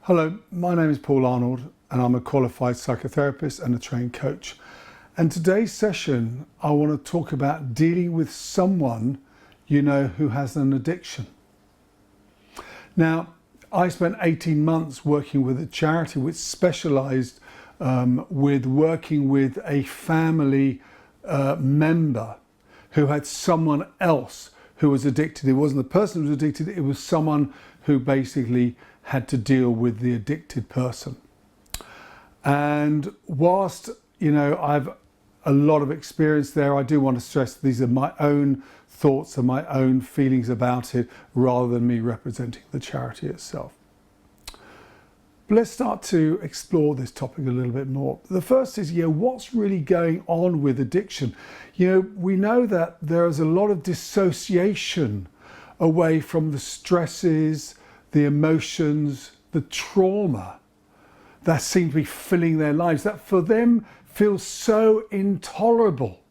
Hello, my name is Paul Arnold and I'm a qualified psychotherapist and a trained coach. And today's session, I want to talk about dealing with someone you know who has an addiction. Now, I spent 18 months working with a charity which specialised with working with a family member who had someone else who was addicted. It wasn't the person who was addicted, it was someone who basically had to deal with the addicted person. And whilst, I've a lot of experience there, I do want to stress these are my own thoughts and my own feelings about it rather than me representing the charity itself. But let's start to explore this topic a little bit more. The first is, what's really going on with addiction? We know that there is a lot of dissociation away from the stresses, the emotions, the trauma that seem to be filling their lives, that for them feels so intolerable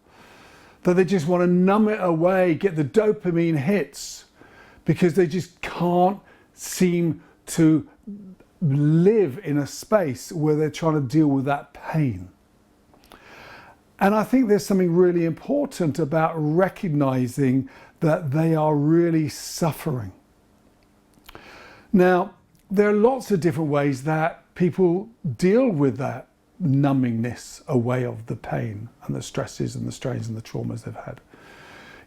that they just want to numb it away, get the dopamine hits, because they just can't seem to live in a space where they're trying to deal with that pain. And I think there's something really important about recognizing that they are really suffering. Now, there are lots of different ways that people deal with that numbingness away of the pain and the stresses and the strains and the traumas they've had.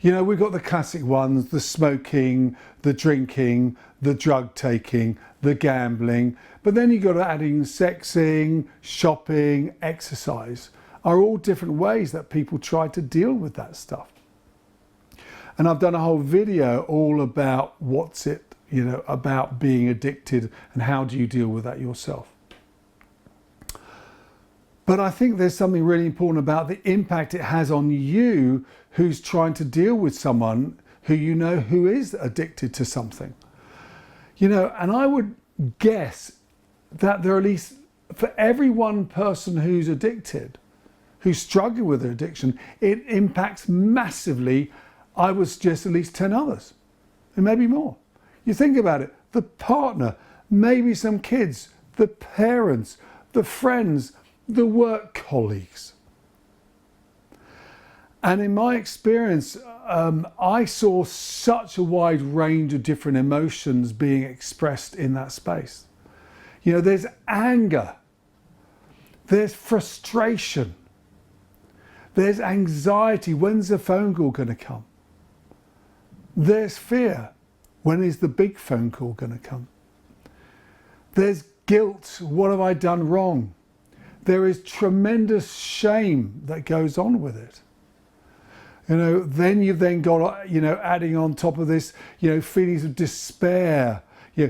We've got the classic ones, the smoking, the drinking, the drug taking, the gambling, but then you've got to add in sexing, shopping, exercise, are all different ways that people try to deal with that stuff. And I've done a whole video all about about being addicted and how do you deal with that yourself. But I think there's something really important about the impact it has on you who's trying to deal with someone who who is addicted to something. And I would guess that there are at least, for every one person who's addicted, who's struggling with their addiction, it impacts massively, I would suggest, at least 10 others, and maybe more. You think about it, the partner, maybe some kids, the parents, the friends, the work colleagues. And in my experience, I saw such a wide range of different emotions being expressed in that space. There's anger, there's frustration, there's anxiety, when's the phone call going to come? There's fear, when is the big phone call going to come? There's guilt, what have I done wrong? There is tremendous shame that goes on with it. Then you've got, adding on top of this, feelings of despair,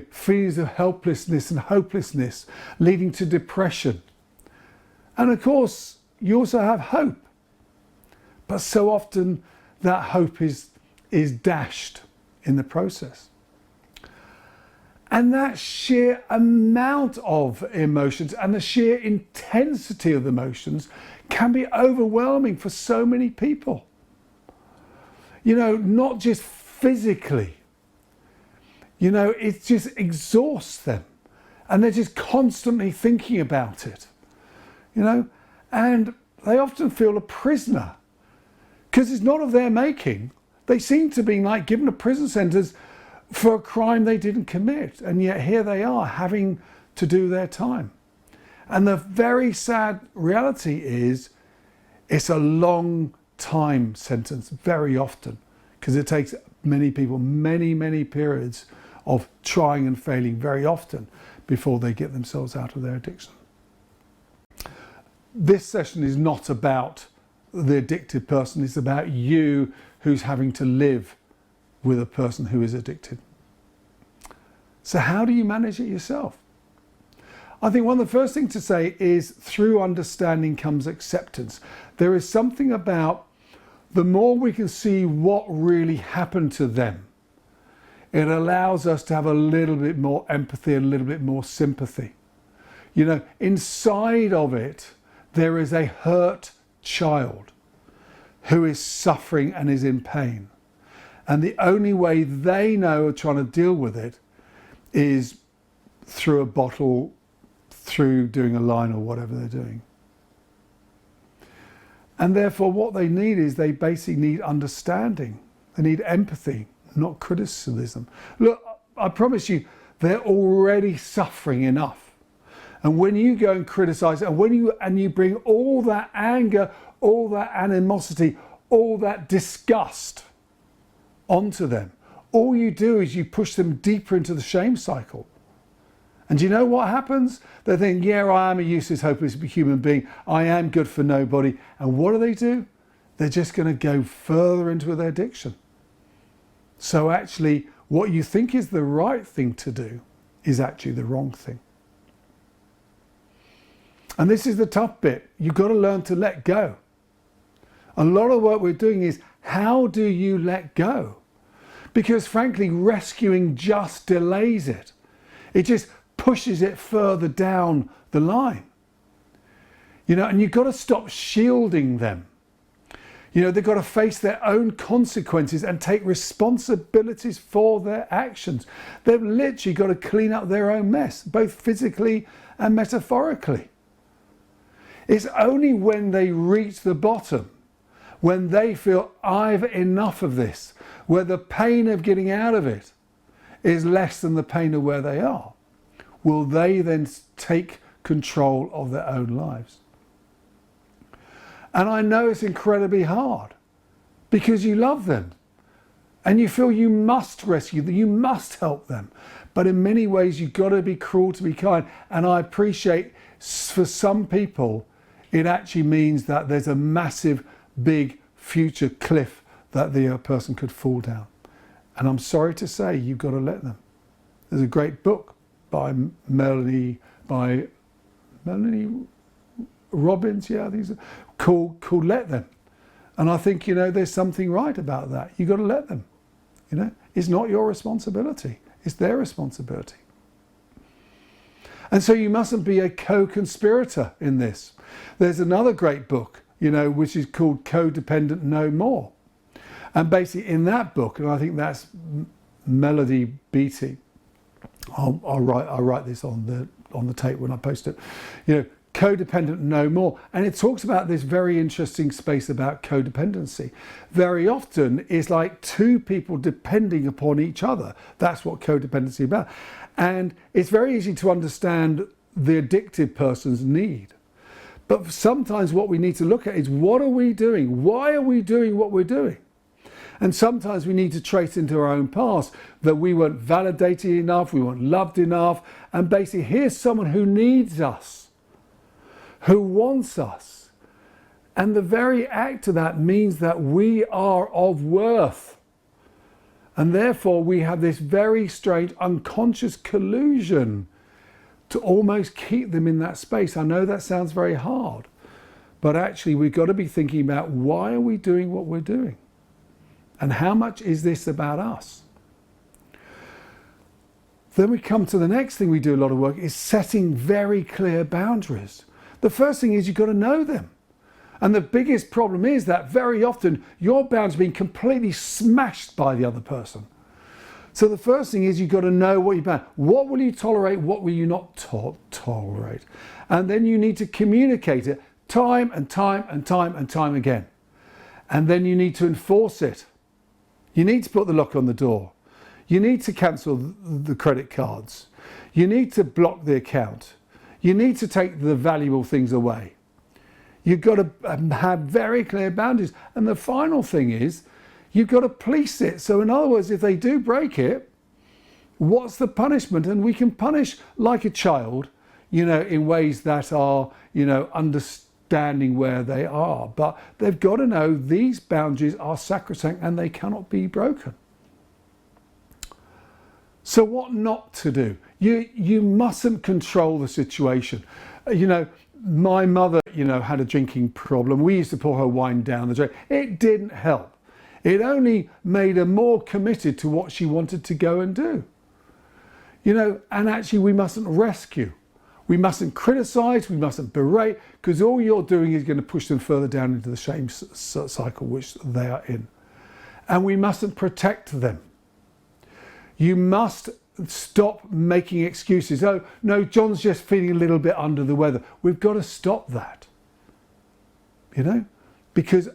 feelings of helplessness and hopelessness, leading to depression. And of course, you also have hope. But so often that hope is dashed in the process. And that sheer amount of emotions and the sheer intensity of the emotions can be overwhelming for so many people. Not just physically. It just exhausts them. And they're just constantly thinking about it. And they often feel a prisoner. Because it's not of their making. They seem to be given to prison centres for a crime they didn't commit, and yet here they are having to do their time. And the very sad reality is it's a long time sentence very often, because it takes many people many periods of trying and failing very often before they get themselves out of their addiction. This session is not about the addicted person, it's about you who's having to live with a person who is addicted. So how do you manage it yourself? I think one of the first things to say is through understanding comes acceptance. There is something about the more we can see what really happened to them, it allows us to have a little bit more empathy and a little bit more sympathy. Inside of it, there is a hurt child who is suffering and is in pain. And the only way they know of trying to deal with it is through a bottle, through doing a line or whatever they're doing. And therefore what they need is they basically need understanding. They need empathy, not criticism. Look, I promise you, they're already suffering enough. And when you go and criticize, and you bring all that anger, all that animosity, all that disgust onto them, all you do is you push them deeper into the shame cycle. And do you know what happens? They think, yeah, I am a useless, hopeless human being. I am good for nobody. And what do? They're just going to go further into their addiction. So actually, what you think is the right thing to do is actually the wrong thing. And this is the tough bit. You've got to learn to let go. A lot of what we're doing is, how do you let go? Because frankly, rescuing just delays it. It just pushes it further down the line. And you've got to stop shielding them. They've got to face their own consequences and take responsibilities for their actions. They've literally got to clean up their own mess, both physically and metaphorically. It's only when they reach the bottom, when they feel, I've enough of this, where the pain of getting out of it is less than the pain of where they are, will they then take control of their own lives. And I know it's incredibly hard because you love them and you feel you must rescue them, you must help them. But in many ways, you've got to be cruel to be kind. And I appreciate for some people, it actually means that there's a massive, big future cliff that the person could fall down. And I'm sorry to say, you've got to let them. There's a great book by Melanie Robbins, I think, called Let Them. And I think, there's something right about that. You've got to let them. It's not your responsibility. It's their responsibility. And so you mustn't be a co-conspirator in this. There's another great book, which is called Codependent No More. And basically in that book, and I think that's Melody Beattie, I'll write this on the tape when I post it, Codependent No More. And it talks about this very interesting space about codependency. Very often it's like two people depending upon each other. That's what codependency is about. And it's very easy to understand the addicted person's need. But sometimes what we need to look at is, what are we doing? Why are we doing what we're doing? And sometimes we need to trace into our own past that we weren't validated enough, we weren't loved enough. And basically, here's someone who needs us, who wants us. And the very act of that means that we are of worth. And therefore, we have this very strange unconscious collusion to almost keep them in that space. I know that sounds very hard, but actually we've got to be thinking about, why are we doing what we're doing? And how much is this about us? Then we come to the next thing we do a lot of work, is setting very clear boundaries. The first thing is you've got to know them. And the biggest problem is that very often your boundaries are being completely smashed by the other person. So the first thing is you've got to know what you're about. What will you tolerate? What will you not tolerate? And then you need to communicate it time and time and time and time again. And then you need to enforce it. You need to put the lock on the door. You need to cancel the credit cards. You need to block the account. You need to take the valuable things away. You've got to have very clear boundaries. And the final thing is, you've got to police it. So in other words, if they do break it, what's the punishment? And we can punish like a child, in ways that are, understanding where they are. But they've got to know these boundaries are sacrosanct and they cannot be broken. So what not to do? You mustn't control the situation. My mother, had a drinking problem. We used to pour her wine down the drain. It didn't help. It only made her more committed to what she wanted to go and do. And actually we mustn't rescue. We mustn't criticize, we mustn't berate, because all you're doing is going to push them further down into the shame cycle which they are in. And we mustn't protect them. You must stop making excuses. Oh, no, John's just feeling a little bit under the weather. We've got to stop that, because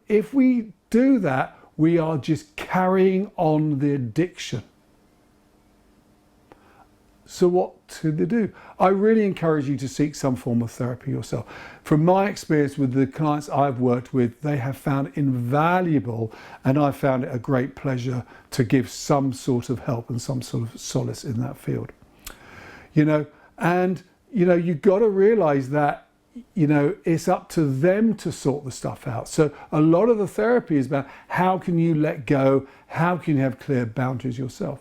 if we do that, we are just carrying on the addiction. So what should they do? I really encourage you to seek some form of therapy yourself. From my experience with the clients I've worked with, they have found it invaluable, and I found it a great pleasure to give some sort of help and some sort of solace in that field. You've got to realize that, it's up to them to sort the stuff out. So a lot of the therapy is about how can you let go, how can you have clear boundaries yourself.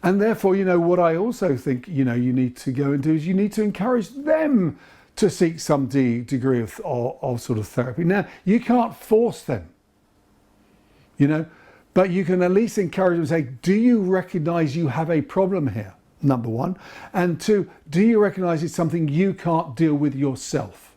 And therefore, what I also think, you need to go and do is you need to encourage them to seek some degree of sort of therapy. Now, you can't force them, but you can at least encourage them and say, do you recognize you have a problem here? Number one. And two, do you recognize it's something you can't deal with yourself?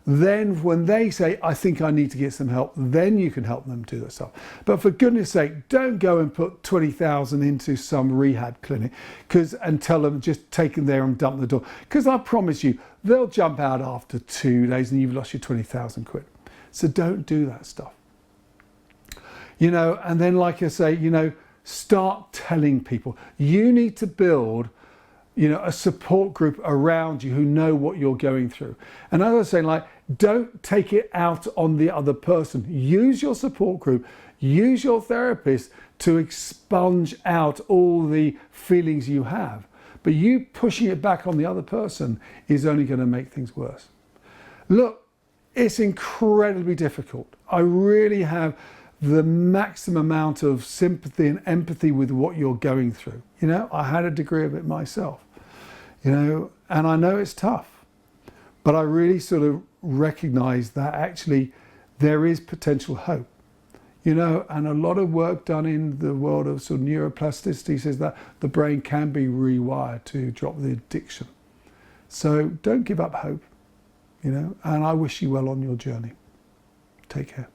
Then when they say, I think I need to get some help, then you can help them do that stuff. But for goodness sake, don't go and put 20,000 into some rehab clinic and tell them just take them there and dump the door. Because I promise you, they'll jump out after 2 days and you've lost your 20,000 quid. So don't do that stuff. And then like I say, start telling people. You need to build a support group around you who know what you're going through. And as I was saying, don't take it out on the other person. Use your support group, use your therapist to expunge out all the feelings you have. But you pushing it back on the other person is only going to make things worse. Look, it's incredibly difficult. I really have the maximum amount of sympathy and empathy with what you're going through. I had a degree of it myself, and I know it's tough, but I really sort of recognize that actually there is potential hope, and a lot of work done in the world of sort of neuroplasticity says that the brain can be rewired to drop the addiction. So don't give up hope, and I wish you well on your journey. Take care.